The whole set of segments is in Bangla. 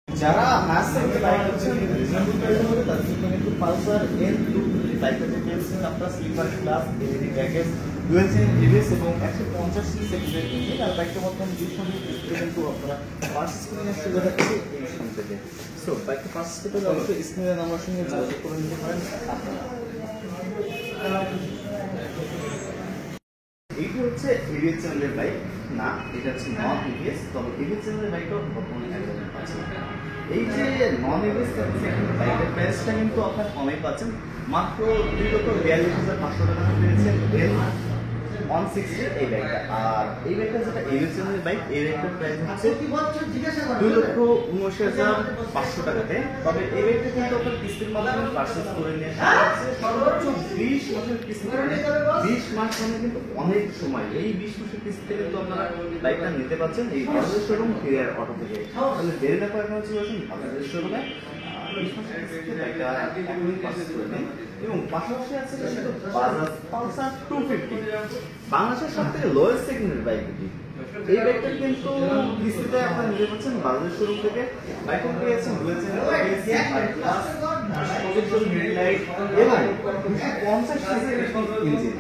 যারা ম্যাসিভ বাইক হচ্ছে রিজনেবল প্রাইসের মধ্যে তাদের জন্য কিন্তু পালসার N2 বাইকটা পেয়েছেন আপনারা slipper clutch LED package dual chain ABS এবং 150 সিসি সেগমেন্টের ইঞ্জিন আর বাইকটা বর্তমানে 200 কিন্তু আপনারা পারচেজ করে নেওয়ার সুবিধা আছে এই স্ক্রিন থেকে। সো বাইকটা পারচেজ করতে হলে অবশ্যই স্ক্রিনের নাম্বার সঙ্গে যোগাযোগ করে নিতে পারেন আপনারা। এইটি হচ্ছে এবিএস চ্যানেলের বাইক না, এটা হচ্ছে নন এবিএস, তবে এবিএস চ্যানেলের বাইকটাও বর্তমানে অ্যাভেলেবল পাচ্ছেন। এই যে নন এবিএস বাইকের প্রাইসটা কিন্তু আপনার কমে পাচ্ছেন, মাত্র 2,42,500 টাকা পেয়েছেন N160 এই বাইকটা। আর এই বাইকটা যেটা এবিএস চ্যানেলের বাইক, এই বাইকটার প্রাইস হচ্ছে 2,79,500 টাকাতে। তবে এই বাইকটা কিন্তু আপনার কিস্তির মাধ্যমে পারচেজ করে নিয়ে সর্বোচ্চ 20 মাসের কিস্তি, 20 মাস মানে কিন্তু অনেক সময়। এই 20 মাসের কিস্তিতে কিন্তু আপনারা বাইকটা নিতে পারছেন এই বাজাজ শোরুম ফিরিয়ার অটো থেকে। তাহলে দেরি না করে চলে আসুন বাজাজ শোরুমে, 20 মাসের কিস্তিতে বাইকটা এখনই পারচেজ করে নিন। এবং পাশাপাশি আছে কিন্তু বাজাজ পালসার 250, বাংলাদেশের সবথেকে লোয়েস্ট সেগমেন্টের বাইক এটি। এই বাইকটা কিন্তু কিস্তিতে আপনারা নিতে পারছেন বাজাজ শোরুম থেকে। বাইকটা পেয়েছেন dual chain ABS plus green light এবং 250 সিসির ইঞ্জিন।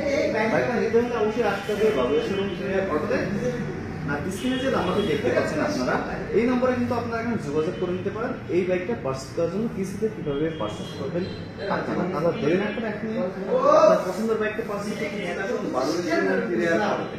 বাইকটা নিতে হলে অবশ্যই আসতে হবে বাজাজ শোরুম ফিরিয়ার অটোতে। আর স্ক্রিনে যে নাম্বারটি দেখতে পাচ্ছেন আপনারা, এই নম্বরে কিন্তু আপনারা এখন যোগাযোগ করে নিতে পারেন এই বাইকটা পারচেজ করার জন্য। কিস্তিতে কিভাবে পারচেজ করবেন আপনারা দেরি না করে এখন আপনার পছন্দের বাইকটা পারচেজ করতে বাজাজ ফিরিয়ার অটোতে।